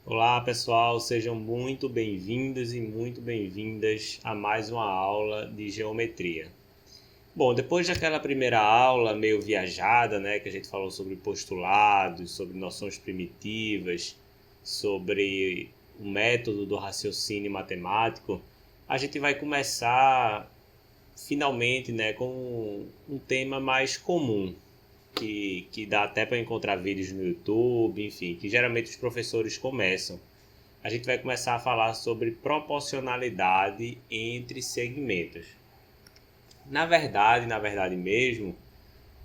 Olá pessoal, sejam muito bem-vindos e muito bem-vindas a mais uma aula de geometria. Bom, depois daquela primeira aula meio viajada, né, que a gente falou sobre postulados, sobre noções primitivas, sobre o método do raciocínio matemático, a gente vai começar finalmente, né, com um tema mais comum, que dá até para encontrar vídeos no YouTube, enfim, que geralmente os professores começam. A gente vai começar a falar sobre proporcionalidade entre segmentos. Na verdade mesmo,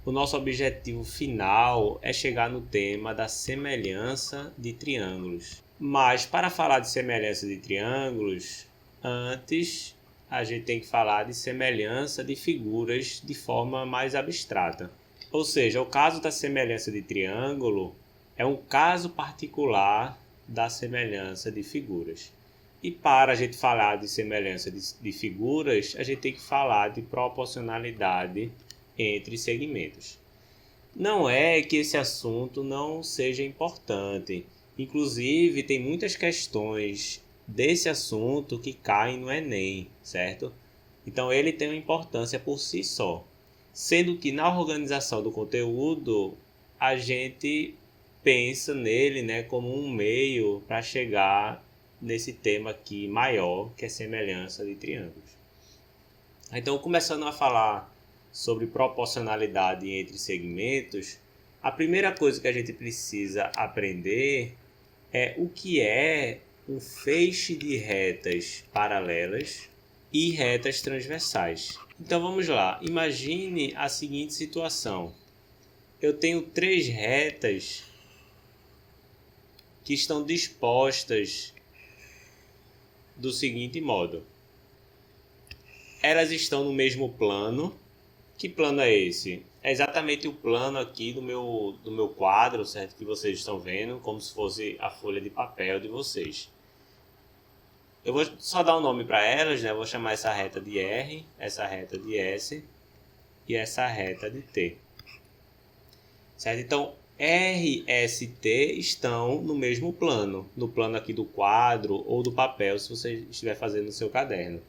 o nosso objetivo final é chegar no tema da semelhança de triângulos. Mas para falar de semelhança de triângulos, antes a gente tem que falar de semelhança de figuras de forma mais abstrata. Ou seja, o caso da semelhança de triângulo é um caso particular da semelhança de figuras. E para a gente falar de semelhança de figuras, a gente tem que falar de proporcionalidade entre segmentos. Não é que esse assunto não seja importante. Inclusive, tem muitas questões desse assunto que caem no Enem, certo? Então, ele tem uma importância por si só. Sendo que na organização do conteúdo, a gente pensa nele, né, como um meio para chegar nesse tema aqui maior, que é semelhança de triângulos. Então, começando a falar sobre proporcionalidade entre segmentos, a primeira coisa que a gente precisa aprender é o que é um feixe de retas paralelas e retas transversais. Então vamos lá, imagine a seguinte situação. Eu tenho três retas que estão dispostas do seguinte modo. Elas estão no mesmo plano. Que plano é esse? É exatamente o plano aqui do meu quadro, certo? Que vocês estão vendo, como se fosse a folha de papel de vocês. Eu vou só dar um nome para elas, né? Eu vou chamar essa reta de R, essa reta de S e essa reta de T. Certo? Então, R, S e T estão no mesmo plano, no plano aqui do quadro ou do papel, se você estiver fazendo no seu caderno.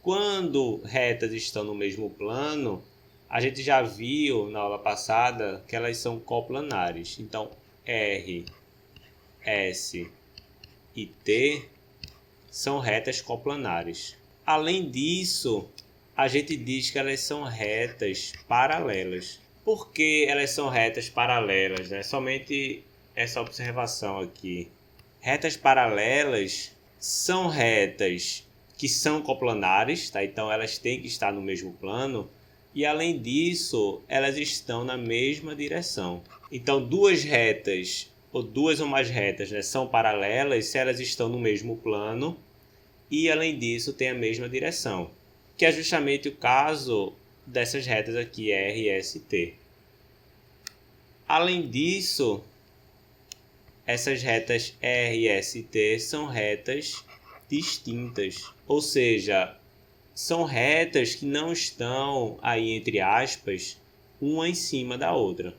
Quando retas estão no mesmo plano, a gente já viu na aula passada que elas são coplanares. Então, R, S e T são retas coplanares. Além disso, a gente diz que elas são retas paralelas. Por que elas são retas paralelas? Né? Somente essa observação aqui. Retas paralelas são retas que são coplanares, tá? Então elas têm que estar no mesmo plano. E além disso, elas estão na mesma direção. Então duas retas ou duas ou mais retas, né, são paralelas se elas estão no mesmo plano e além disso têm a mesma direção, que é justamente o caso dessas retas aqui, R, S e T. Além disso, essas retas R, S e T são retas distintas, ou seja, são retas que não estão aí entre aspas, uma em cima da outra.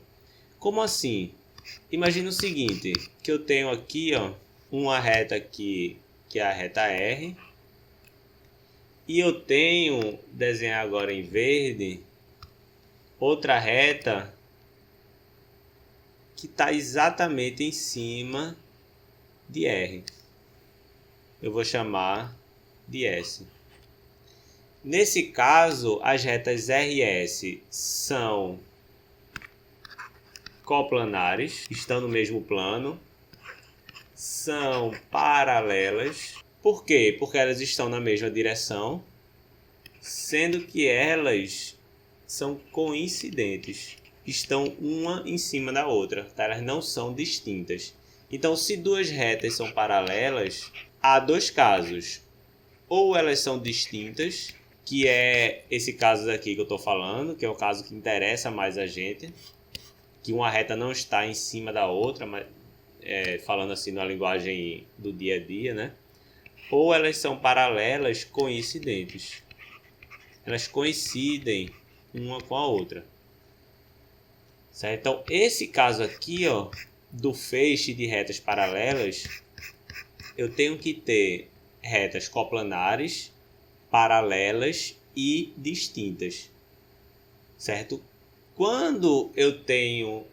Como assim? Imagina o seguinte, que eu tenho aqui, ó, uma reta aqui, que é a reta R, e eu tenho, desenhar agora em verde, outra reta que está exatamente em cima de R. Eu vou chamar de S. Nesse caso, as retas R e S são coplanares, estão no mesmo plano, são paralelas. Por quê? Porque elas estão na mesma direção, sendo que elas são coincidentes, estão uma em cima da outra, tá? Elas não são distintas. Então, se duas retas são paralelas, há dois casos. Ou elas são distintas, que é esse caso aqui que eu estou falando, que é o caso que interessa mais a gente, que uma reta não está em cima da outra, mas falando assim na linguagem do dia a dia, né? Ou elas são paralelas coincidentes. Elas coincidem uma com a outra. Certo? Então, esse caso aqui, ó, do feixe de retas paralelas, eu tenho que ter retas coplanares, paralelas e distintas, certo? Quando eu tenho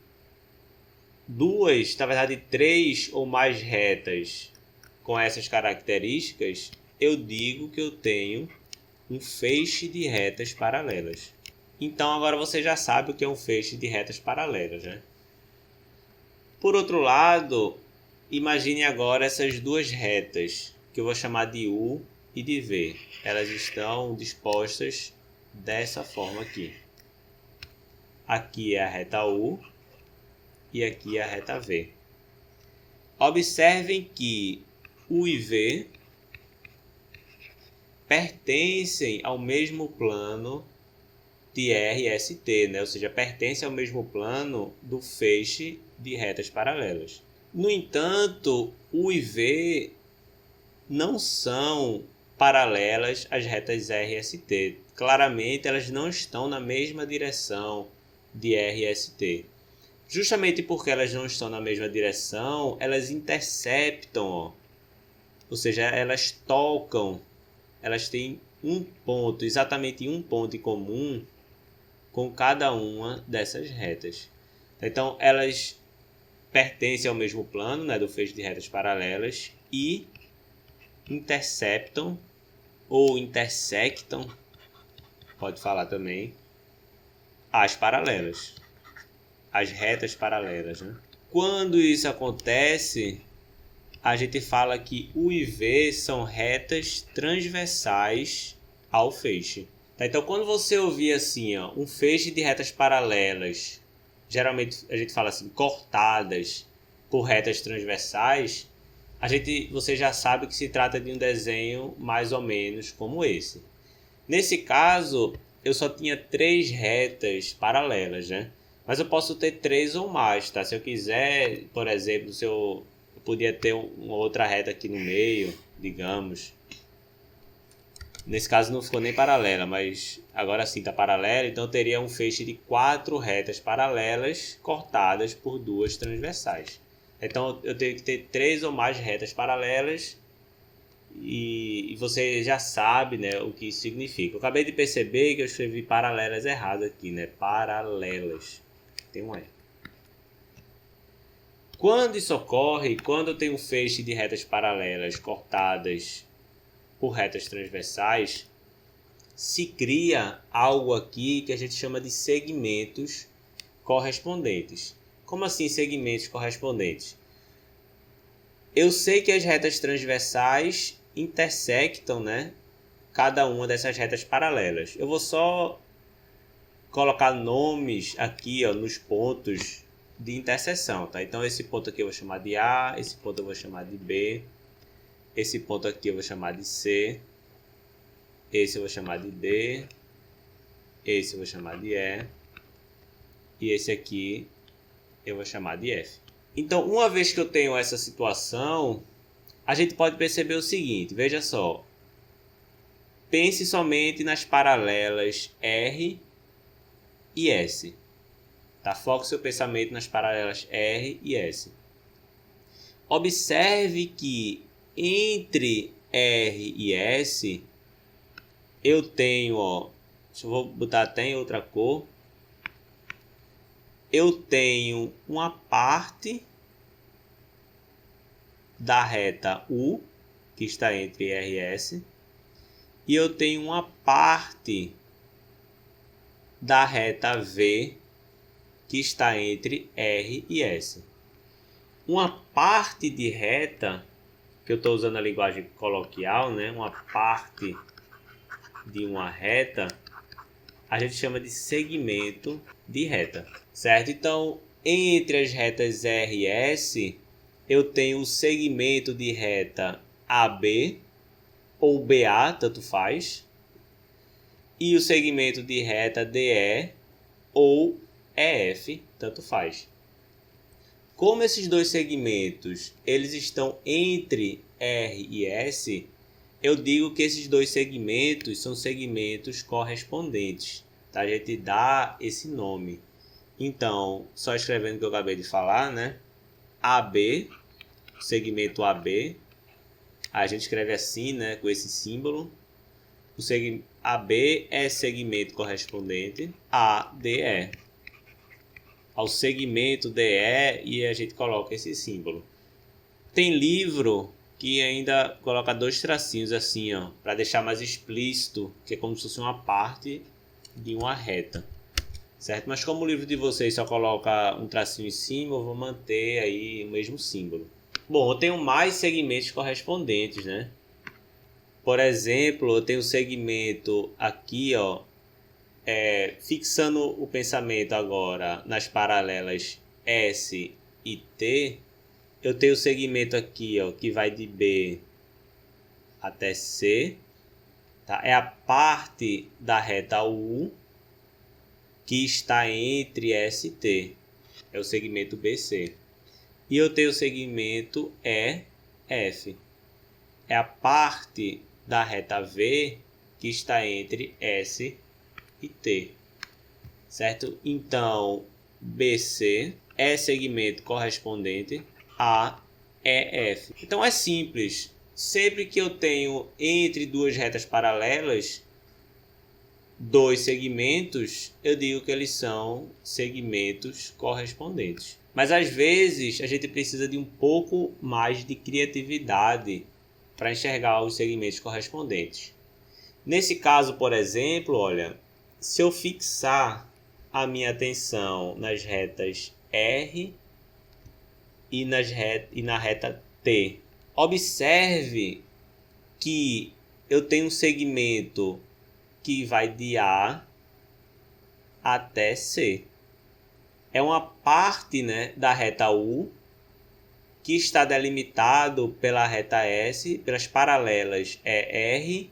duas, na verdade 3 ou mais retas com essas características, eu digo que eu tenho um feixe de retas paralelas. Então agora você já sabe o que é um feixe de retas paralelas, né? Por outro lado, imagine agora essas duas retas, que eu vou chamar de U e de V. Elas estão dispostas dessa forma aqui. Aqui é a reta U e aqui é a reta V. Observem que U e V pertencem ao mesmo plano de RST, né? Ou seja, pertencem ao mesmo plano do feixe de retas paralelas. No entanto, U e V não são paralelas às retas RST. Claramente, elas não estão na mesma direção de RST. Justamente porque elas não estão na mesma direção, elas interceptam, ó. Ou seja, elas tocam, elas têm um ponto, exatamente um ponto em comum com cada uma dessas retas. Então, elas pertencem ao mesmo plano, né, do feixe de retas paralelas e interceptam ou intersectam, pode falar também, as paralelas, as retas paralelas, né? Quando isso acontece, a gente fala que U e V são retas transversais ao feixe. Então, quando você ouvir assim, ó, um feixe de retas paralelas, geralmente a gente fala assim, cortadas por retas transversais, você já sabe que se trata de um desenho mais ou menos como esse. Nesse caso, eu só tinha 3 retas paralelas, né? Mas eu posso ter 3 ou mais, tá? Se eu quiser, por exemplo, eu podia ter uma outra reta aqui no meio, digamos. Nesse caso não ficou nem paralela, mas agora sim está paralela, então eu teria um feixe de 4 retas paralelas cortadas por 2 transversais. Então eu tenho que ter 3 ou mais retas paralelas e você já sabe, né, o que isso significa. Eu acabei de perceber que eu escrevi paralelas errado aqui, né? Paralelas. Tem um E. Quando isso ocorre, quando eu tenho um feixe de retas paralelas cortadas por retas transversais, se cria algo aqui que a gente chama de segmentos correspondentes. Como assim segmentos correspondentes? Eu sei que as retas transversais intersectam, né, cada uma dessas retas paralelas. Eu vou só colocar nomes aqui, ó, nos pontos de interseção, tá? Então esse ponto aqui eu vou chamar de A, esse ponto eu vou chamar de B, esse ponto aqui eu vou chamar de C, esse eu vou chamar de D, esse eu vou chamar de E e esse aqui eu vou chamar de F. Então, uma vez que eu tenho essa situação, a gente pode perceber o seguinte, veja só. Pense somente nas paralelas R e S. Tá? Foque seu pensamento nas paralelas R e S. Observe que entre R e S eu tenho, ó, eu vou botar até em outra cor. Eu tenho uma parte da reta U, que está entre R e S, e eu tenho uma parte da reta V, que está entre R e S. Uma parte de reta, que eu estou usando a linguagem coloquial, né? Uma parte de uma reta, a gente chama de segmento de reta, certo? Então, entre as retas R e S, eu tenho o segmento de reta AB ou BA, tanto faz, e o segmento de reta DE ou EF, tanto faz. Como esses dois segmentos eles estão entre R e S, eu digo que esses dois segmentos são segmentos correspondentes. Tá? A gente dá esse nome. Então, só escrevendo o que eu acabei de falar, né? AB, segmento AB, A gente escreve assim, né, com esse símbolo. AB é segmento correspondente a DE. Ao segmento DE, e a gente coloca esse símbolo. Tem livro que ainda coloca 2 tracinhos assim, ó, para deixar mais explícito, que é como se fosse uma parte de uma reta, certo? Mas como o livro de vocês só coloca um tracinho em cima, eu vou manter aí o mesmo símbolo. Bom, eu tenho mais segmentos correspondentes, né? Por exemplo, eu tenho segmento aqui, ó, fixando o pensamento agora nas paralelas S e T, eu tenho o segmento aqui, ó, que vai de B até C, tá? É a parte da reta U que está entre S e T, é o segmento BC. E eu tenho o segmento EF, é a parte da reta V que está entre S e T, certo? Então, BC é segmento correspondente a EF. Então é simples. Sempre que eu tenho entre duas retas paralelas 2 segmentos, eu digo que eles são segmentos correspondentes. Mas às vezes a gente precisa de um pouco mais de criatividade para enxergar os segmentos correspondentes. Nesse caso, por exemplo, olha, se eu fixar a minha atenção nas retas R e na reta T, observe que eu tenho um segmento que vai de A até C. É uma parte, né, da reta U que está delimitado pela reta S, pelas paralelas ER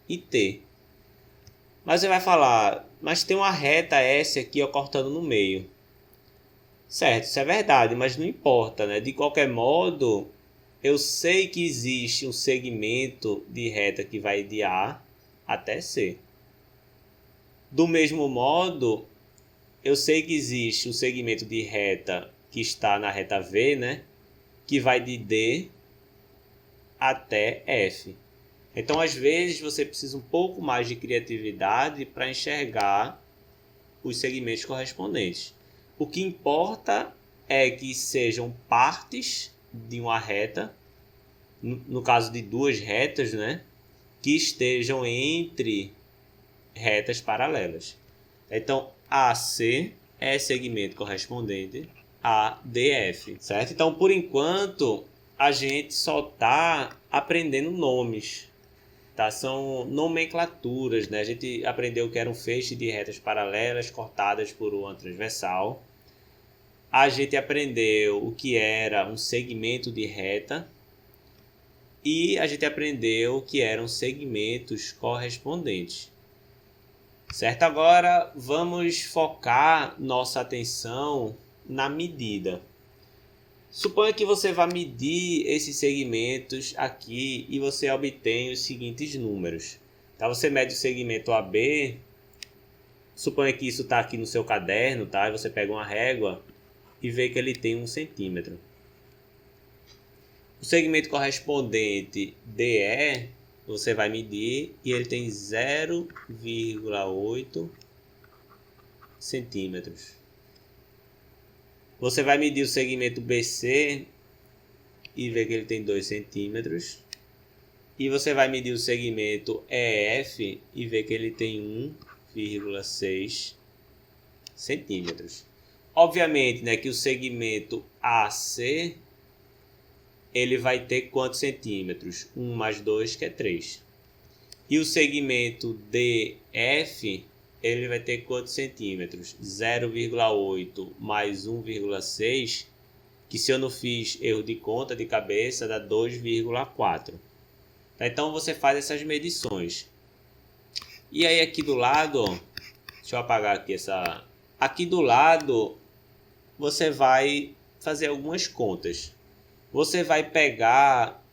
e T. Mas você vai falar, mas tem uma reta S aqui, ó, cortando no meio. Certo, isso é verdade, mas não importa, né? De qualquer modo, eu sei que existe um segmento de reta que vai de A até C. Do mesmo modo, eu sei que existe um segmento de reta que está na reta V, né? Que vai de D até F. Então, às vezes, você precisa um pouco mais de criatividade para enxergar os segmentos correspondentes. O que importa é que sejam partes de uma reta, no caso de duas retas, né? Que estejam entre retas paralelas. Então, AC é segmento correspondente a DF, certo? Então, por enquanto, a gente só está aprendendo nomes, tá? São nomenclaturas, né? A gente aprendeu que era um feixe de retas paralelas cortadas por uma transversal. A gente aprendeu o que era um segmento de reta. E a gente aprendeu o que eram segmentos correspondentes. Certo? Agora vamos focar nossa atenção na medida. Suponha que você vá medir esses segmentos aqui e você obtém os seguintes números. Tá? Você mede o segmento AB, suponha que isso está aqui no seu caderno, tá? E você pega uma régua e vê que ele tem 1 centímetro. O segmento correspondente DE, você vai medir e ele tem 0,8 centímetros. Você vai medir o segmento BC e ver que ele tem 2 centímetros. E você vai medir o segmento EF e ver que ele tem 1,6 centímetros. Obviamente, né, que o segmento AC ele vai ter quantos centímetros? 1 mais 2, que é 3. E o segmento DF, ele vai ter quantos centímetros? 0,8 mais 1,6, que se eu não fiz erro de conta de cabeça, dá 2,4. Então você faz essas medições. E aí aqui do lado, ó, deixa eu apagar aqui essa... Aqui do lado, você vai fazer algumas contas. Você vai pegar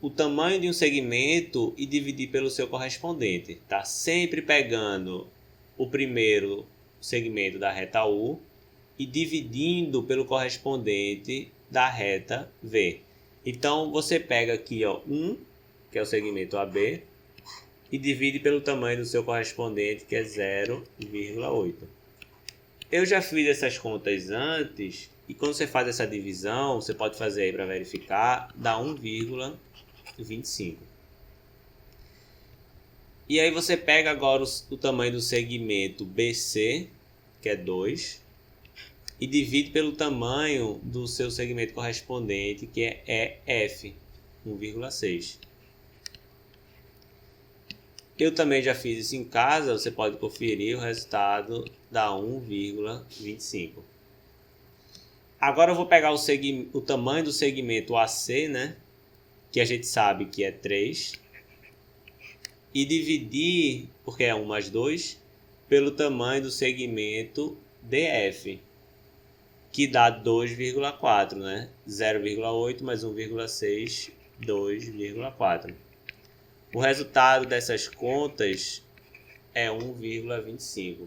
o tamanho de um segmento e dividir pelo seu correspondente, tá? Sempre pegando o primeiro segmento da reta U e dividindo pelo correspondente da reta V. Então, você pega aqui, ó, 1, que é o segmento AB, e divide pelo tamanho do seu correspondente, que é 0,8. Eu já fiz essas contas antes, e quando você faz essa divisão, você pode fazer aí para verificar, dá 1,25. E aí você pega agora o tamanho do segmento BC, que é 2, e divide pelo tamanho do seu segmento correspondente, que é EF, 1,6. Eu também já fiz isso em casa, você pode conferir, o resultado dá 1,25. Agora eu vou pegar o tamanho do segmento AC, né, que a gente sabe que é 3, e dividir, porque é 1 mais 2, pelo tamanho do segmento DF, que dá 2,4, né? 0,8 mais 1,6, 2,4. O resultado dessas contas é 1,25.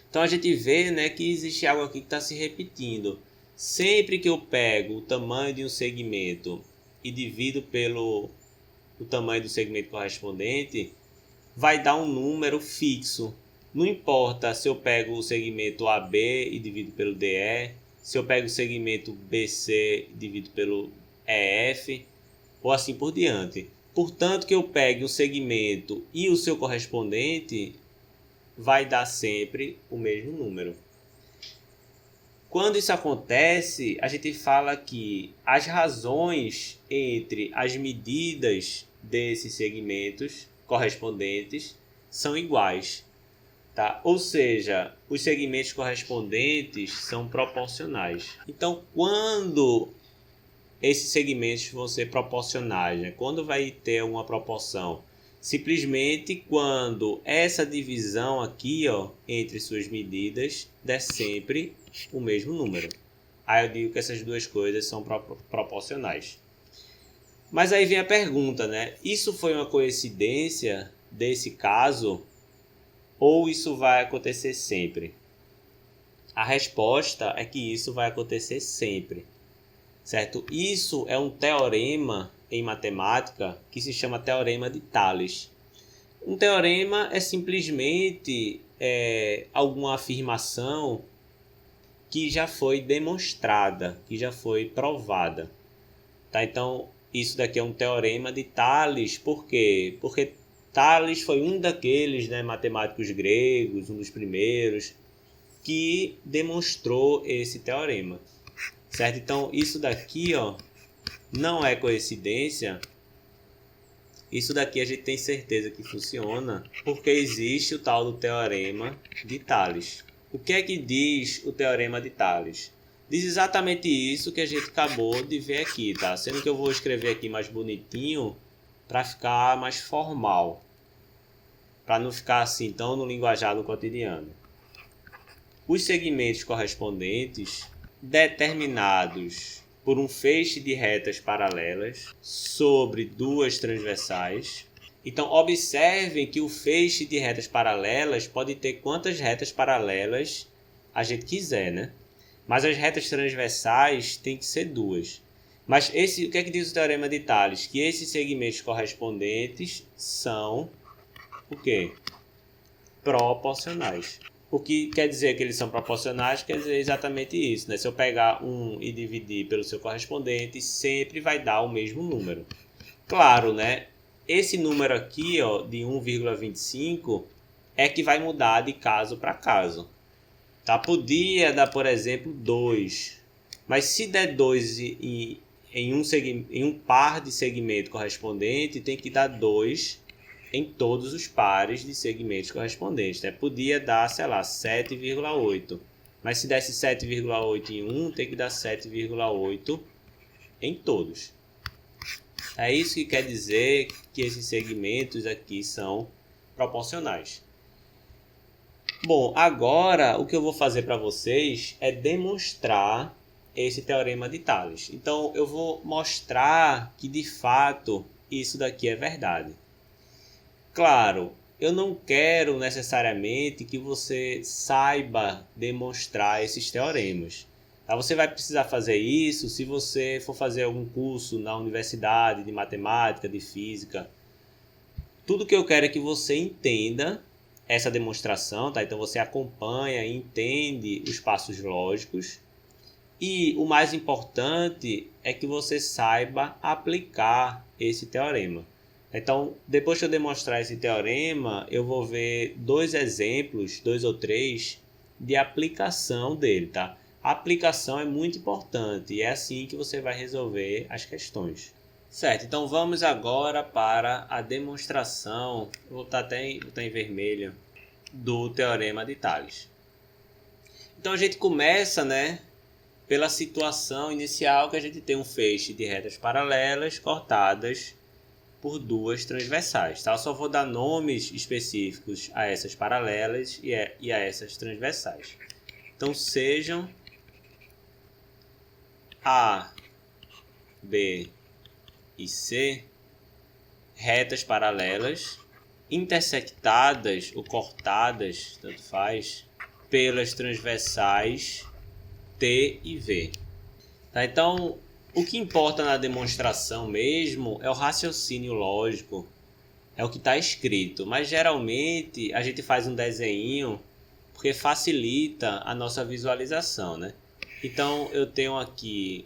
Então a gente vê, né, que existe algo aqui que está se repetindo. Sempre que eu pego o tamanho de um segmento e divido pelo o tamanho do segmento correspondente, vai dar um número fixo. Não importa se eu pego o segmento AB e divido pelo DE, se eu pego o segmento BC e divido pelo EF, ou assim por diante. Portanto, que eu pegue um segmento e o seu correspondente, vai dar sempre o mesmo número. Quando isso acontece, a gente fala que as razões entre as medidas desses segmentos correspondentes são iguais. Tá? Ou seja, os segmentos correspondentes são proporcionais. Então, quando esses segmentos vão ser proporcionais, né? Quando vai ter uma proporção? Simplesmente quando essa divisão aqui, ó, entre suas medidas der sempre o mesmo número. Aí eu digo que essas duas coisas são proporcionais. Mas aí vem a pergunta, né? Isso foi uma coincidência desse caso? Ou isso vai acontecer sempre? A resposta é que isso vai acontecer sempre, certo? Isso é um teorema em matemática que se chama teorema de Tales. Um teorema é simplesmente alguma afirmação que já foi demonstrada, que já foi provada. Tá? Então, isso daqui é um teorema de Tales. Por quê? Porque Tales foi um daqueles, né, matemáticos gregos, um dos primeiros, que demonstrou esse teorema. Certo? Então, isso daqui, ó, não é coincidência. Isso daqui a gente tem certeza que funciona, porque existe o tal do teorema de Tales. O que é que diz o teorema de Tales? Diz exatamente isso que a gente acabou de ver aqui, tá? Sendo que eu vou escrever aqui mais bonitinho para ficar mais formal, para não ficar assim tão no linguajar do cotidiano. Os segmentos correspondentes determinados por um feixe de retas paralelas sobre duas transversais. Então, observem que o feixe de retas paralelas pode ter quantas retas paralelas a gente quiser, né? Mas as retas transversais tem que ser duas. Mas o que é que diz o teorema de Tales? Que esses segmentos correspondentes são o quê? Proporcionais. O que quer dizer que eles são proporcionais? Quer dizer exatamente isso, né? Se eu pegar um e dividir pelo seu correspondente, sempre vai dar o mesmo número. Claro, né? Esse número aqui, ó, de 1,25 é que vai mudar de caso para caso. Tá? Podia dar, por exemplo, 2. Mas se der 2 em um par de segmento correspondente, tem que dar 2 em todos os pares de segmentos correspondentes. Né? Podia dar, sei lá, 7,8. Mas se desse 7,8 em um, tem que dar 7,8 em todos. É isso que quer dizer que esses segmentos aqui são proporcionais. Bom, agora o que eu vou fazer para vocês é demonstrar esse teorema de Tales. Então, eu vou mostrar que, de fato, isso daqui é verdade. Claro, eu não quero necessariamente que você saiba demonstrar esses teoremas. Tá? Você vai precisar fazer isso se você for fazer algum curso na universidade de matemática, de física. Tudo que eu quero é que você entenda essa demonstração, tá? Então você acompanha e entende os passos lógicos. E o mais importante é que você saiba aplicar esse teorema. Então, depois que eu demonstrar esse teorema, eu vou ver 2 exemplos, 2 ou 3, de aplicação dele, tá? A aplicação é muito importante e é assim que você vai resolver as questões. Certo, então vamos agora para a demonstração, vou botar em vermelho, do teorema de Tales. Então a gente começa, né, pela situação inicial que a gente tem um feixe de retas paralelas cortadas por 2 transversais. Tá? Eu só vou dar nomes específicos a essas paralelas e a essas transversais. Então sejam A, B e C retas paralelas intersectadas ou cortadas, tanto faz, pelas transversais T e V. Tá? Então, o que importa na demonstração mesmo é o raciocínio lógico, é o que está escrito, mas geralmente a gente faz um desenho porque facilita a nossa visualização, né? Então eu tenho aqui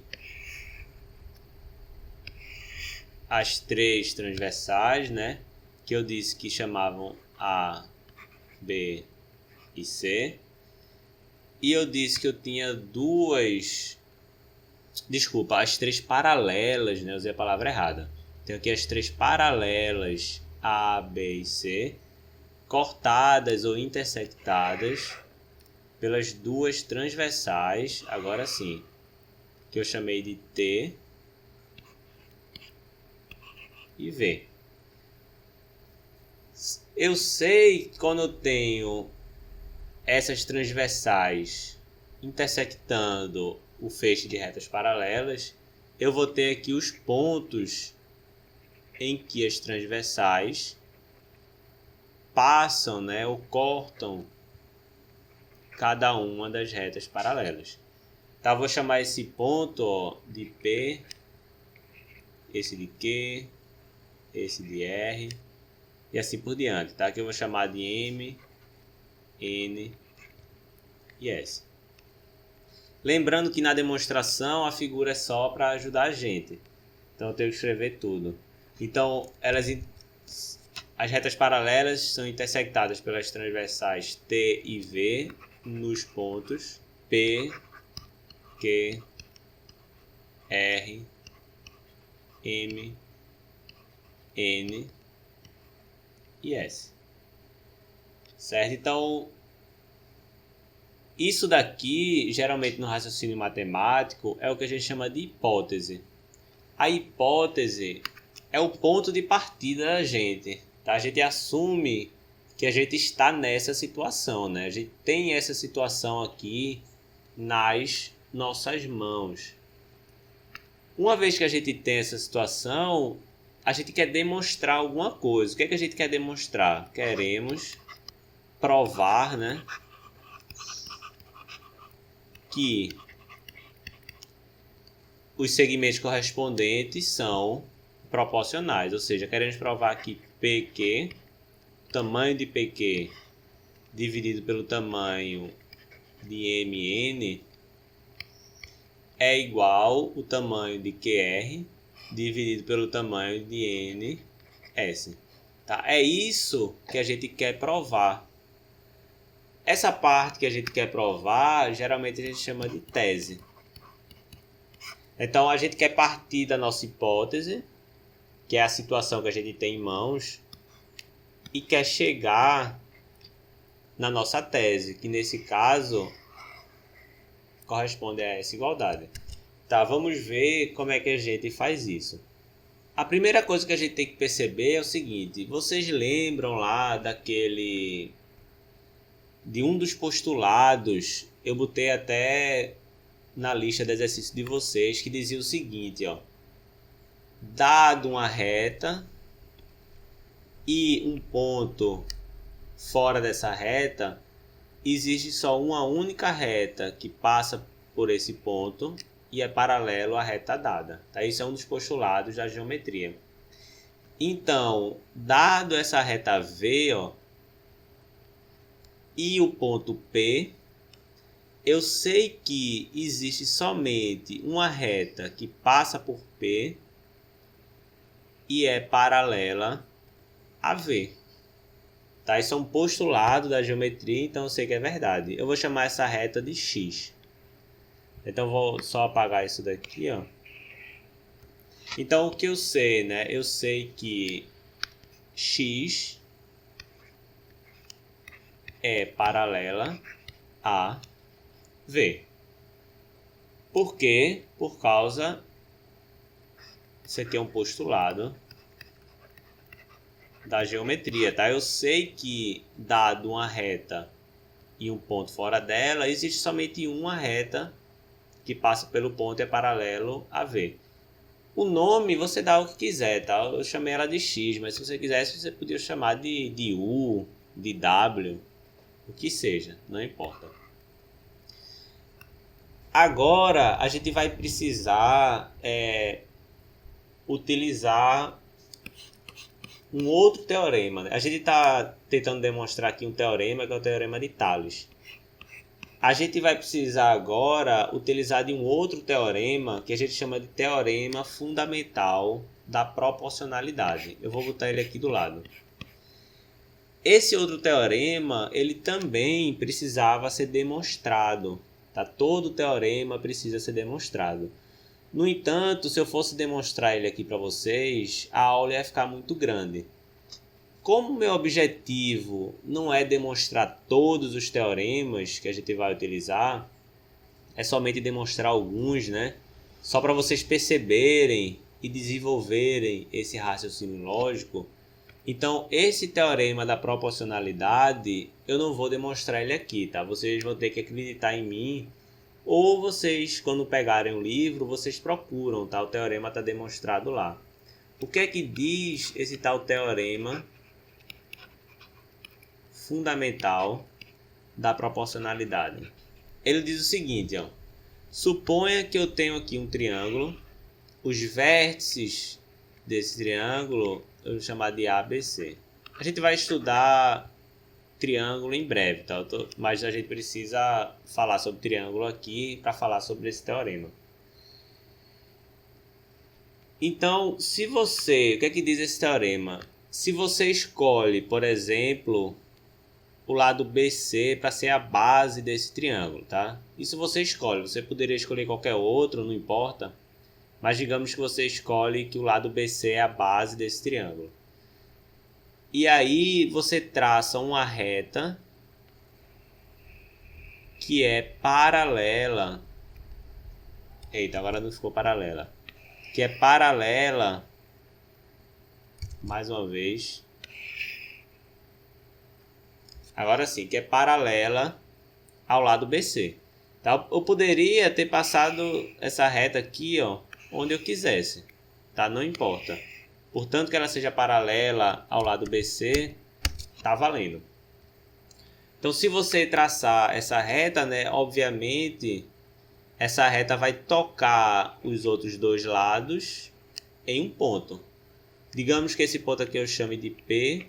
as 3 transversais, né? Que eu disse que chamavam A, B e C. E eu disse que eu tinha as 3 paralelas, né? Eu usei a palavra errada. Tenho aqui as 3 paralelas A, B e C, cortadas ou intersectadas pelas 2 transversais, agora sim, que eu chamei de T e V. Eu sei que quando eu tenho essas transversais intersectando o feixe de retas paralelas, eu vou ter aqui os pontos em que as transversais passam, né, ou cortam cada uma das retas paralelas. Tá, vou chamar esse ponto, ó, de P, esse de Q, esse de R e assim por diante, tá? Que eu vou chamar de M, N e S. Lembrando que na demonstração a figura é só para ajudar a gente. Então eu tenho que escrever tudo. Então as retas paralelas são intersectadas pelas transversais T e V nos pontos P, Q, R, M, N e S. Certo? Então, isso daqui, geralmente no raciocínio matemático, é o que a gente chama de hipótese. A hipótese é o ponto de partida da gente. Tá? A gente assume que a gente está nessa situação, né? A gente tem essa situação aqui nas nossas mãos. Uma vez que a gente tem essa situação, a gente quer demonstrar alguma coisa. O que é que a gente quer demonstrar? Queremos provar, né, que os segmentos correspondentes são proporcionais. Ou seja, queremos provar que PQ, o tamanho de PQ dividido pelo tamanho de MN é igual ao tamanho de QR dividido pelo tamanho de NS. Tá? É isso que a gente quer provar. Essa parte que a gente quer provar, geralmente a gente chama de tese. Então a gente quer partir da nossa hipótese, que é a situação que a gente tem em mãos, e quer chegar na nossa tese, que nesse caso corresponde a essa igualdade. Tá, vamos ver como é que a gente faz isso. A primeira coisa que a gente tem que perceber é o seguinte: vocês lembram lá de um dos postulados, eu botei até na lista de exercícios de vocês, que dizia o seguinte, ó: dado uma reta e um ponto fora dessa reta, existe só uma única reta que passa por esse ponto e é paralelo à reta dada. Tá? Isso é um dos postulados da geometria. Então, dado essa reta V, ó, e o ponto P, eu sei que existe somente uma reta que passa por P e é paralela a V. Tá? Isso é um postulado da geometria, então eu sei que é verdade. Eu vou chamar essa reta de X. Então, vou só apagar isso daqui, ó. Então, o que eu sei, né? Eu sei que X é paralela a V. Por quê? Por causa... Isso aqui é um postulado da geometria, tá? Eu sei que, dado uma reta e um ponto fora dela, existe somente uma reta que passa pelo ponto e é paralelo a V. O nome você dá o que quiser, tá? Eu chamei ela de X, mas se você quisesse, você podia chamar de U, de W, o que seja, não importa. Agora, a gente vai precisar utilizar um outro teorema. A gente está tentando demonstrar aqui um teorema, que é o teorema de Tales. A gente vai precisar agora utilizar de um outro teorema, que a gente chama de teorema fundamental da proporcionalidade. Eu vou botar ele aqui do lado. Esse outro teorema, ele também precisava ser demonstrado. Tá? Todo teorema precisa ser demonstrado. No entanto, se eu fosse demonstrar ele aqui para vocês, a aula ia ficar muito grande. Como meu objetivo não é demonstrar todos os teoremas que a gente vai utilizar, é somente demonstrar alguns, né? Só para vocês perceberem e desenvolverem esse raciocínio lógico. Então, esse teorema da proporcionalidade, eu não vou demonstrar ele aqui, tá? Vocês vão ter que acreditar em mim. Ou vocês, quando pegarem o livro, vocês procuram, tá? O teorema está demonstrado lá. O que é que diz esse tal teorema fundamental da proporcionalidade? Ele diz o seguinte, ó. Suponha que eu tenho aqui um triângulo. Os vértices desse triângulo eu vou chamar de ABC. A gente vai estudar triângulo em breve, tá? Mas a gente precisa falar sobre triângulo aqui para falar sobre esse teorema. Então, se você... O que é que diz esse teorema? Se você escolhe, por exemplo, o lado BC para ser a base desse triângulo, tá? Isso você escolhe. Você poderia escolher qualquer outro, não importa. Mas digamos que você escolhe que o lado BC é a base desse triângulo. E aí você traça uma reta que é paralela. Eita, agora não ficou paralela. Que é paralela, mais uma vez. Agora sim, que é paralela ao lado BC. Tá? Eu poderia ter passado essa reta aqui, ó, onde eu quisesse. Tá? Não importa. Portanto, que ela seja paralela ao lado BC, tá valendo. Então, se você traçar essa reta, né, obviamente, essa reta vai tocar os outros dois lados em um ponto. Digamos que esse ponto aqui eu chame de P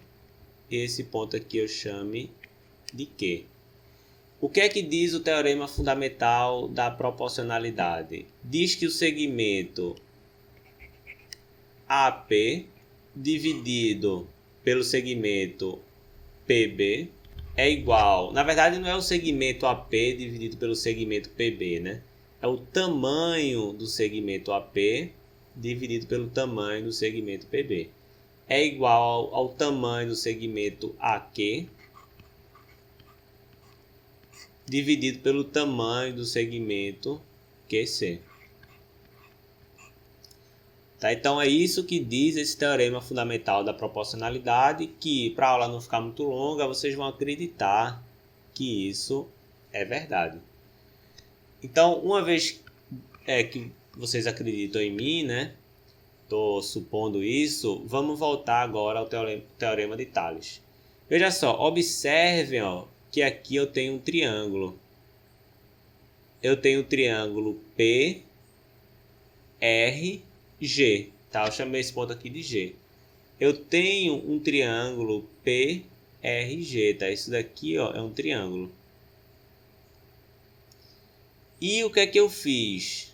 e esse ponto aqui eu chame de Q. O que é que diz o teorema fundamental da proporcionalidade? Diz que o segmento AP dividido pelo segmento PB é igual... Na verdade, não é o segmento AP dividido pelo segmento PB, né? É o tamanho do segmento AP dividido pelo tamanho do segmento PB. É igual ao tamanho do segmento AQ dividido pelo tamanho do segmento QC. Tá? Então é isso que diz esse teorema fundamental da proporcionalidade, que para a aula não ficar muito longa, vocês vão acreditar que isso é verdade. Então, uma vez que vocês acreditam em mim, né? Estou supondo isso, vamos voltar agora ao teorema de Tales. Veja só, observem, ó, que aqui eu tenho um triângulo. eu tenho o triângulo PRG, tá? Eu chamei esse ponto aqui de G. Eu tenho um triângulo PRG, tá? Isso daqui, ó, é um triângulo. E o que é que eu fiz?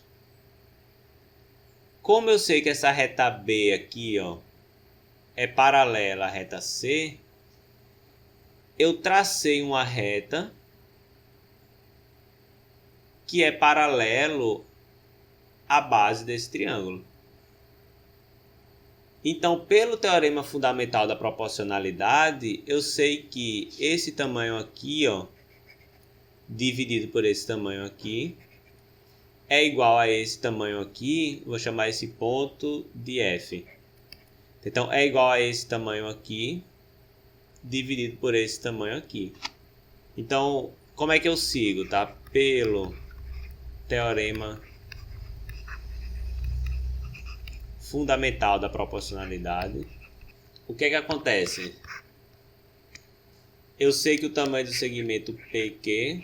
Como eu sei que essa reta B aqui, ó, é paralela à reta C, eu tracei uma reta que é paralelo à base desse triângulo. Então, pelo teorema fundamental da proporcionalidade, eu sei que esse tamanho aqui, ó, dividido por esse tamanho aqui, é igual a esse tamanho aqui, vou chamar esse ponto de F. Então, é igual a esse tamanho aqui, dividido por esse tamanho aqui. Então, como é que eu sigo, tá? Pelo teorema fundamental da proporcionalidade, o que é que acontece? Eu sei que o tamanho do segmento PQ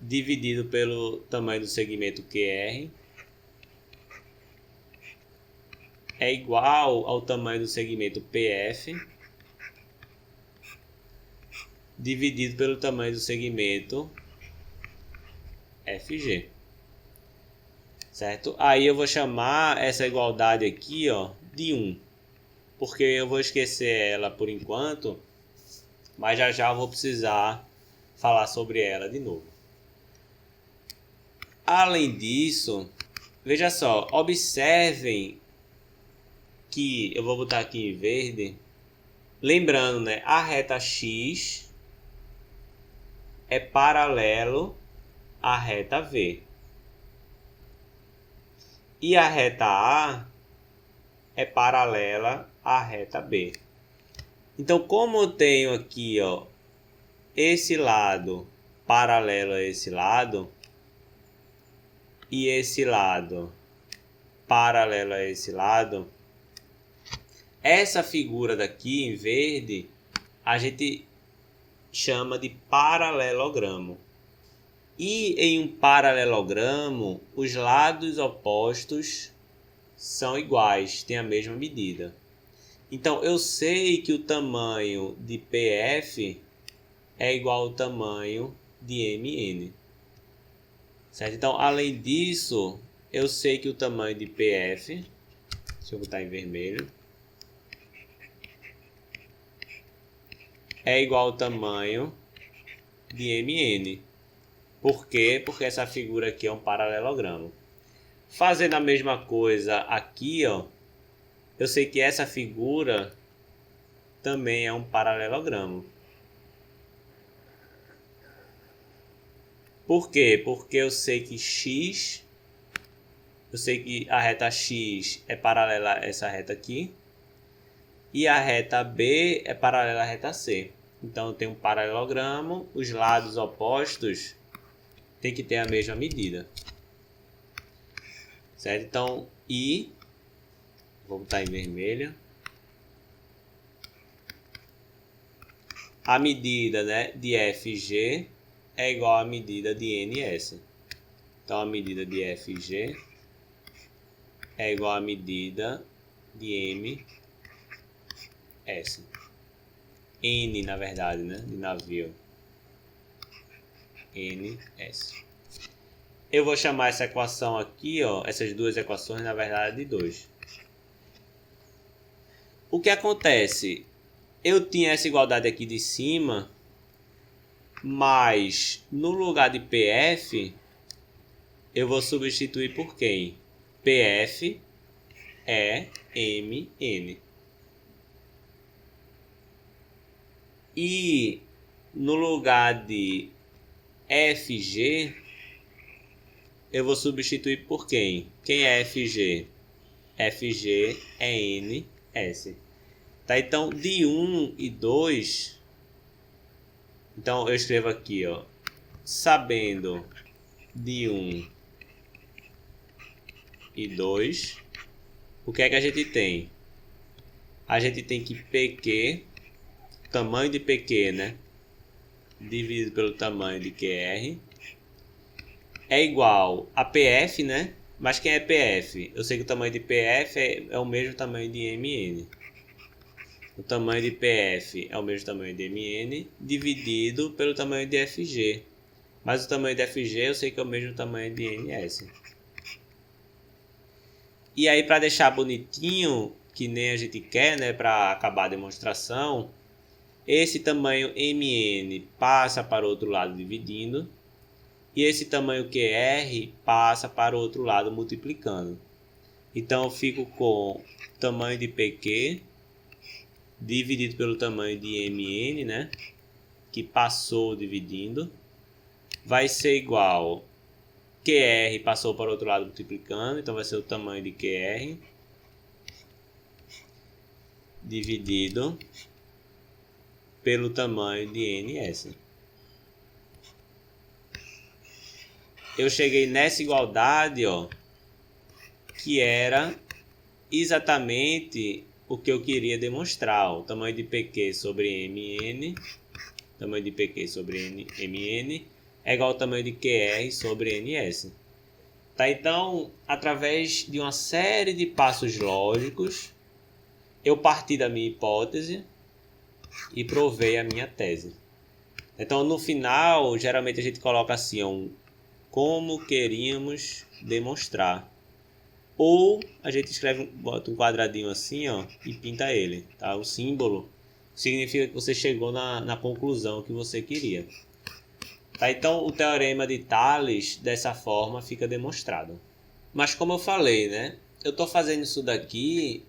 dividido pelo tamanho do segmento QR é igual ao tamanho do segmento PF dividido pelo tamanho do segmento FG. Certo? Aí eu vou chamar essa igualdade aqui, ó, de 1. Porque eu vou esquecer ela por enquanto, mas já já eu vou precisar falar sobre ela de novo. Além disso, veja só, observem que eu vou botar aqui em verde, lembrando, né, a reta X é paralelo à reta V. E a reta A é paralela à reta B. Então, como eu tenho aqui, ó, esse lado paralelo a esse lado e esse lado paralelo a esse lado, essa figura daqui em verde a gente chama de paralelogramo. E em um paralelogramo, os lados opostos são iguais, têm a mesma medida. Então, eu sei que o tamanho de PF é igual ao tamanho de MN. Certo? Então, além disso, eu sei que o tamanho de PF, deixa eu botar em vermelho, é igual ao tamanho de MN. Por quê? Porque essa figura aqui é um paralelogramo. Fazendo a mesma coisa aqui, ó, eu sei que essa figura também é um paralelogramo. Por quê? Porque eu sei que X, eu sei que a reta X é paralela a essa reta aqui, e a reta B é paralela à reta C. Então eu tenho um paralelogramo, os lados opostos têm que ter a mesma medida. Certo? Então, I, vou botar em vermelho, a medida, né, de FG é igual à medida de NS. Então, a medida de FG é igual à medida de MS. N, na verdade, né, de navio. NS. Eu vou chamar essa equação aqui, ó, essas duas equações, na verdade, de 2. O que acontece? Eu tinha essa igualdade aqui de cima, mas no lugar de PF, eu vou substituir por quem? PF é MN. E no lugar de FG, eu vou substituir por quem? Quem é FG? FG é NS. Tá? Então, de 1 e 2, então eu escrevo aqui, ó, sabendo de 1 e 2, o que é que a gente tem? A gente tem que PQ, tamanho de PQ, né, dividido pelo tamanho de QR é igual a PF, né? Mas quem é PF? Eu sei que o tamanho de PF é o mesmo tamanho de MN. O tamanho de PF é o mesmo tamanho de MN dividido pelo tamanho de FG. Mas o tamanho de FG eu sei que é o mesmo tamanho de NS. E aí, para deixar bonitinho, que nem a gente quer, né, para acabar a demonstração, esse tamanho MN passa para o outro lado dividindo. E esse tamanho QR passa para o outro lado multiplicando. Então eu fico com tamanho de PQ dividido pelo tamanho de MN, né? Que passou dividindo. Vai ser igual QR passou para o outro lado multiplicando. Então vai ser o tamanho de QR dividido pelo tamanho de NS. Eu cheguei nessa igualdade, ó, que era exatamente o que eu queria demonstrar. O tamanho de PQ sobre MN, tamanho de PQ sobre MN é igual ao tamanho de QR sobre NS. Tá? Então, através de uma série de passos lógicos, eu parti da minha hipótese e provei a minha tese. Então, no final, geralmente a gente coloca assim, como queríamos demonstrar. Ou a gente escreve, bota um quadradinho assim, ó, e pinta ele. Tá? O símbolo significa que você chegou na conclusão que você queria. Tá? Então, o teorema de Tales, dessa forma, fica demonstrado. Mas como eu falei, né? Eu estou fazendo isso daqui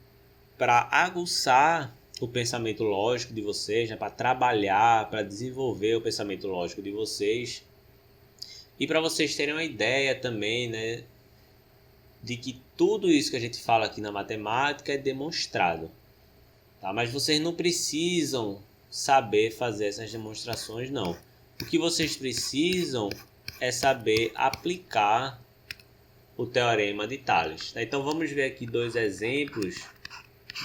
para aguçar o pensamento lógico de vocês, né? Para trabalhar, para desenvolver o pensamento lógico de vocês. E para vocês terem uma ideia também, né, de que tudo isso que a gente fala aqui na matemática é demonstrado. Tá? Mas vocês não precisam saber fazer essas demonstrações, não. O que vocês precisam é saber aplicar o teorema de Tales. Tá? Então vamos ver aqui dois exemplos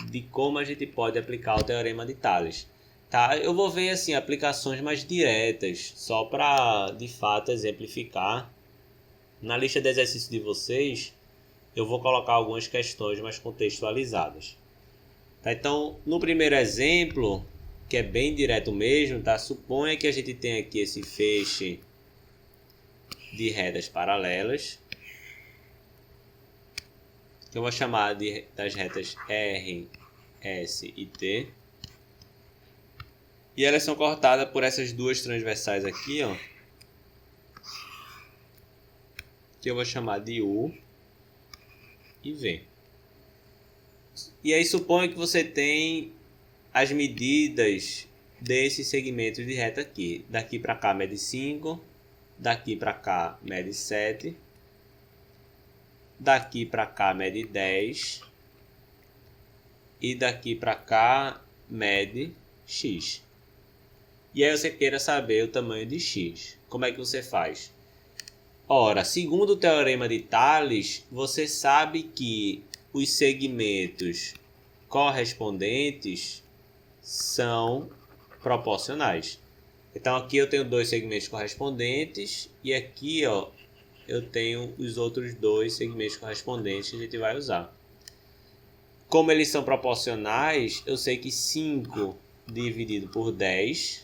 de como a gente pode aplicar o teorema de Tales. Tá? Eu vou ver assim, aplicações mais diretas, só para de fato exemplificar. Na lista de exercícios de vocês, eu vou colocar algumas questões mais contextualizadas. Tá? Então, no primeiro exemplo, que é bem direto mesmo, tá? Suponha que a gente tem aqui esse feixe de retas paralelas, que eu vou chamar das retas R, S e T. E elas são cortadas por essas duas transversais aqui, ó, que eu vou chamar de U e V. E aí suponha que você tem as medidas desses segmentos de reta aqui. Daqui para cá mede 5, daqui para cá mede 7, daqui para cá mede 10 e daqui para cá mede X. E aí você queira saber o tamanho de X. Como é que você faz? Ora, segundo o teorema de Tales, você sabe que os segmentos correspondentes são proporcionais. Então aqui eu tenho dois segmentos correspondentes e aqui, ó, eu tenho os outros dois segmentos correspondentes que a gente vai usar. Como eles são proporcionais, eu sei que 5 dividido por 10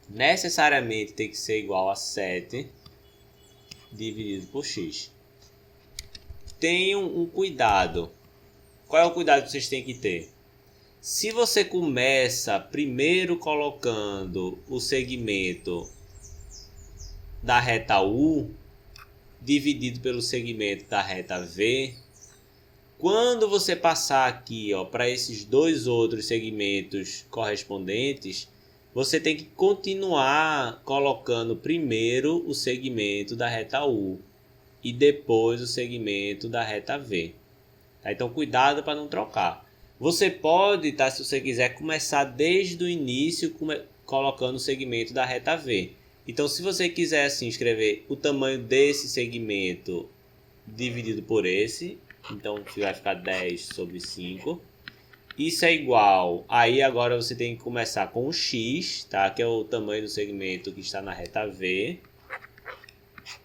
necessariamente tem que ser igual a 7 dividido por x. Tenham um cuidado. Qual é o cuidado que vocês têm que ter? Se você começa primeiro colocando o segmento da reta U dividido pelo segmento da reta V, quando você passar aqui para esses dois outros segmentos correspondentes, você tem que continuar colocando primeiro o segmento da reta U e depois o segmento da reta V. Tá? Então cuidado para não trocar. Você pode, tá, se você quiser, começar desde o início colocando o segmento da reta V. Então se você quiser assim, escrever o tamanho desse segmento dividido por esse, então vai ficar 10 sobre 5. Isso é igual. Aí agora você tem que começar com o x, tá? Que é o tamanho do segmento que está na reta V,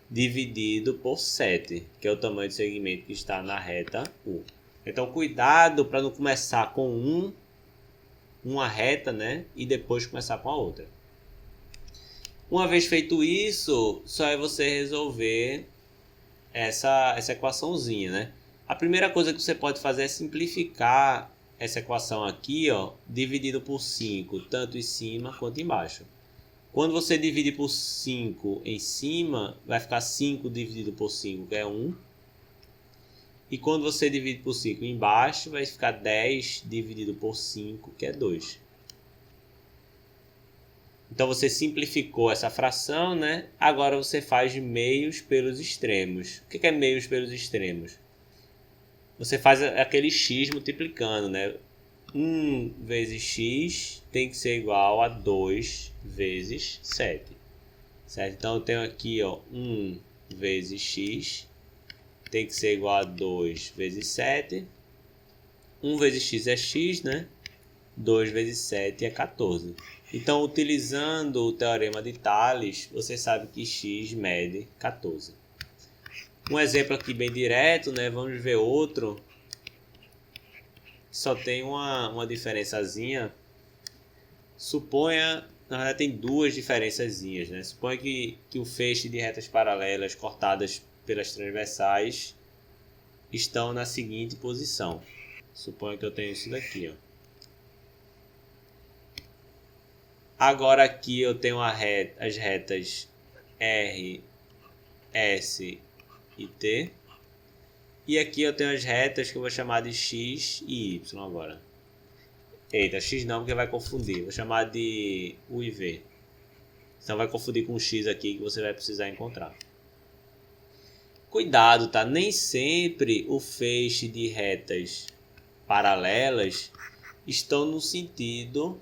dividido por 7, que é o tamanho do segmento que está na reta U. Então cuidado para não começar com uma reta, né? E depois começar com a outra. Uma vez feito isso, só é você resolver essa equaçãozinha, né? A primeira coisa que você pode fazer é simplificar essa equação aqui, ó, dividido por 5, tanto em cima quanto embaixo. Quando você divide por 5 em cima, vai ficar 5 dividido por 5, que é 1. E quando você divide por 5 embaixo, vai ficar 10 dividido por 5, que é 2. Então você simplificou essa fração, né? Agora você faz meios pelos extremos. O que é meios pelos extremos? Você faz aquele x multiplicando, né? 1 vezes x tem que ser igual a 2 vezes 7. Certo? Então eu tenho aqui, ó, 1 vezes x tem que ser igual a 2 vezes 7. 1 vezes x é x, né? 2 vezes 7 é 14. Então, utilizando o teorema de Tales, você sabe que x mede 14. Um exemplo aqui bem direto, né? Vamos ver outro. Só tem uma diferençazinha. Suponha, na verdade tem duas diferençazinhas, né? Suponha que o feixe de retas paralelas cortadas pelas transversais estão na seguinte posição. Suponha que eu tenho isso daqui, ó. Agora aqui eu tenho as retas R, S e T. E aqui eu tenho as retas que eu vou chamar de X e Y agora. Eita, X não, porque vai confundir. Vou chamar de U e V. Senão vai confundir com o X aqui que você vai precisar encontrar. Cuidado, tá? Nem sempre o feixe de retas paralelas estão no sentido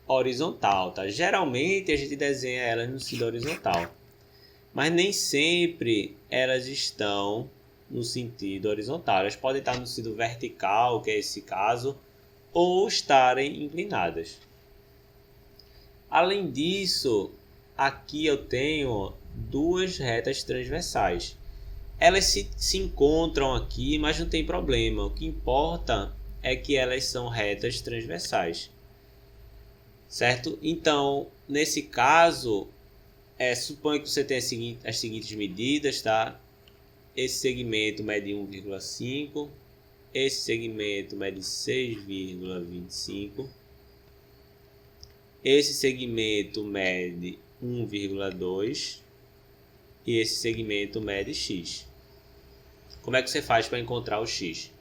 horizontal, tá? Geralmente a gente desenha elas no sentido horizontal, mas nem sempre elas estão no sentido horizontal. Elas podem estar no sentido vertical, que é esse caso, ou estarem inclinadas. Além disso, aqui eu tenho duas retas transversais. Elas se encontram aqui, mas não tem problema. O que importa é que elas são retas transversais. Certo? Então, nesse caso, suponha que você tenha as seguintes medidas, tá? Esse segmento mede 1,5, esse segmento mede 6,25, esse segmento mede 1,2 e esse segmento mede x. Como é que você faz para encontrar o x?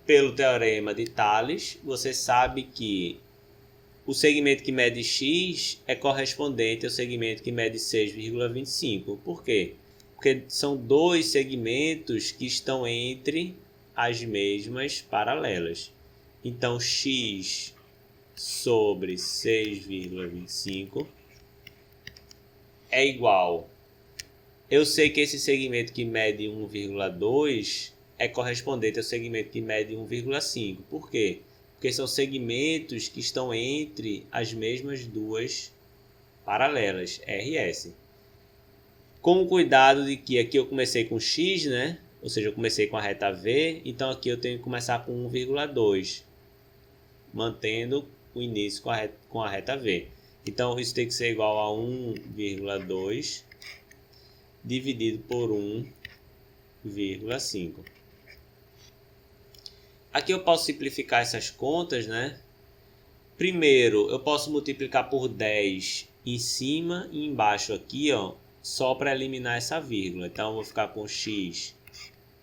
Pelo teorema de Tales, você sabe que o segmento que mede x é correspondente ao segmento que mede 6,25. Por quê? Porque são dois segmentos que estão entre as mesmas paralelas. Então, x sobre 6,25 é igual. Eu sei que esse segmento que mede 1,2 é correspondente ao segmento que mede 1,5. Por quê? Porque são segmentos que estão entre as mesmas duas paralelas, R e S. Com o cuidado de que aqui eu comecei com x, né? Ou seja, eu comecei com a reta V, então aqui eu tenho que começar com 1,2, mantendo o início com a reta V. Então isso tem que ser igual a 1,2 dividido por 1,5. Aqui eu posso simplificar essas contas, né? Primeiro, eu posso multiplicar por 10 em cima e embaixo aqui, ó, só para eliminar essa vírgula. Então, eu vou ficar com x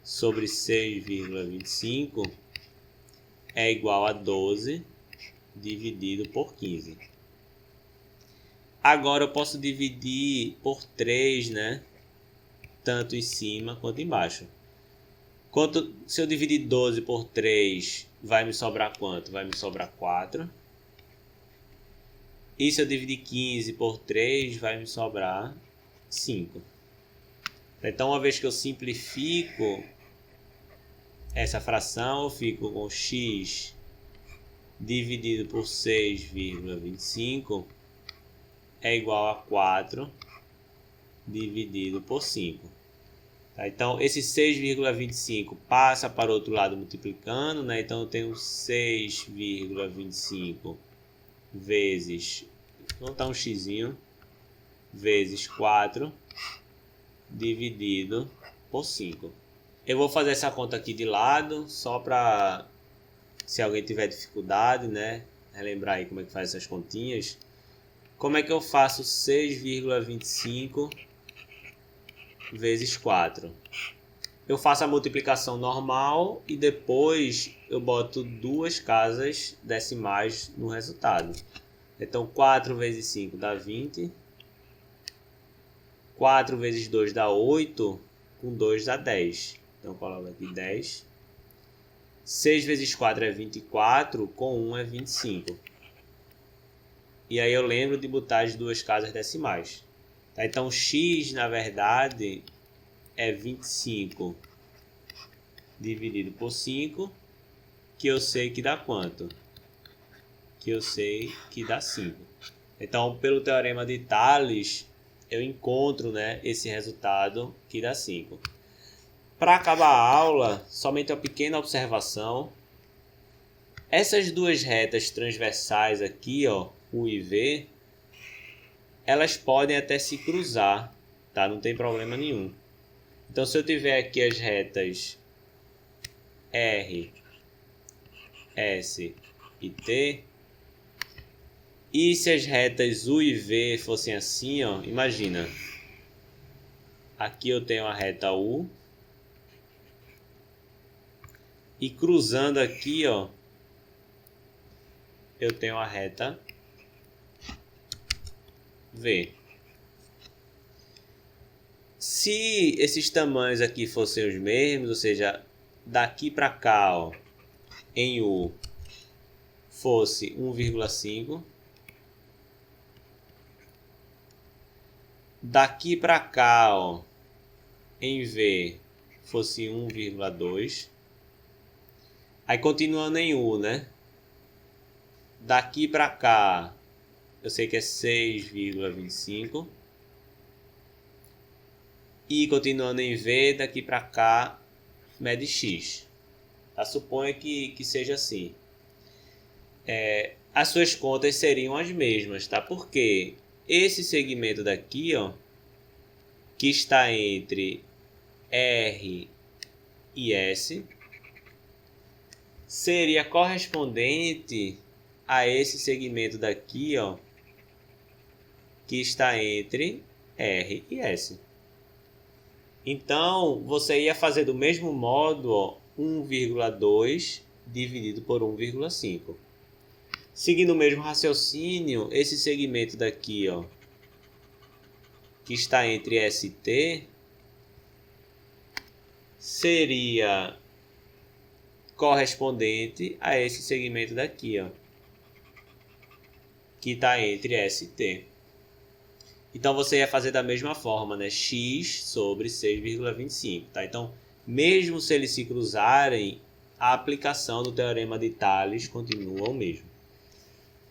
sobre 6,25 é igual a 12 dividido por 15. Agora, eu posso dividir por 3, né? Tanto em cima quanto embaixo. Se eu dividir 12 por 3, vai me sobrar quanto? Vai me sobrar 4. E se eu dividir 15 por 3, vai me sobrar 5. Então, uma vez que eu simplifico essa fração, eu fico com x dividido por 6,25 é igual a 4 dividido por 5. Tá? Então, esse 6,25 passa para o outro lado multiplicando, né? Então, eu tenho 6,25 vezes, vou botar um xzinho, vezes 4 dividido por 5. Eu vou fazer essa conta aqui de lado, só para, se alguém tiver dificuldade, né? Relembrar aí como é que faz essas continhas. Como é que eu faço 6,25 vezes 4? Eu faço a multiplicação normal e depois eu boto duas casas decimais no resultado. Então, 4 vezes 5 dá 20. 4 vezes 2 dá 8. Com 2 dá 10. Então, eu coloco aqui 10. 6 vezes 4 é 24. Com 1 é 25. E aí eu lembro de botar as duas casas decimais. Tá? Então, x, na verdade, é 25 dividido por 5, que eu sei que dá quanto? Que eu sei que dá 5. Então, pelo teorema de Tales, eu encontro, né, esse resultado que dá 5. Para acabar a aula, somente uma pequena observação. Essas duas retas transversais aqui, ó, U e V, elas podem até se cruzar, tá? Não tem problema nenhum. Então, se eu tiver aqui as retas R, S e T, e se as retas U e V fossem assim, ó, imagina. Aqui eu tenho a reta U. E cruzando aqui, ó, eu tenho a reta V. Se esses tamanhos aqui fossem os mesmos, ou seja, daqui para cá, ó, em U, fosse 1,5. Daqui para cá, ó, em V, fosse 1,2. Aí continuando em U, né? Daqui para cá, eu sei que é 6,25. E continuando em V, daqui para cá, mede X. Tá? Suponha que seja assim. As suas contas seriam as mesmas, tá? Porque esse segmento daqui, ó, que está entre R e S, seria correspondente a esse segmento daqui, ó, que está entre R e S. Então, você ia fazer do mesmo modo, ó, 1,2 dividido por 1,5. Seguindo o mesmo raciocínio, esse segmento daqui, ó, que está entre S e T, seria correspondente a esse segmento daqui, ó, que está entre S e T. Então, você ia fazer da mesma forma, né? X sobre 6,25. Tá? Então, mesmo se eles se cruzarem, a aplicação do teorema de Tales continua o mesmo.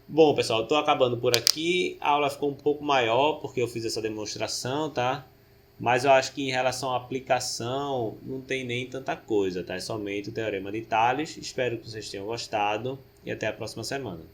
Bom, pessoal, estou acabando por aqui. A aula ficou um pouco maior porque eu fiz essa demonstração, tá? Mas eu acho que em relação à aplicação não tem nem tanta coisa, tá? É somente o teorema de Tales. Espero que vocês tenham gostado e até a próxima semana.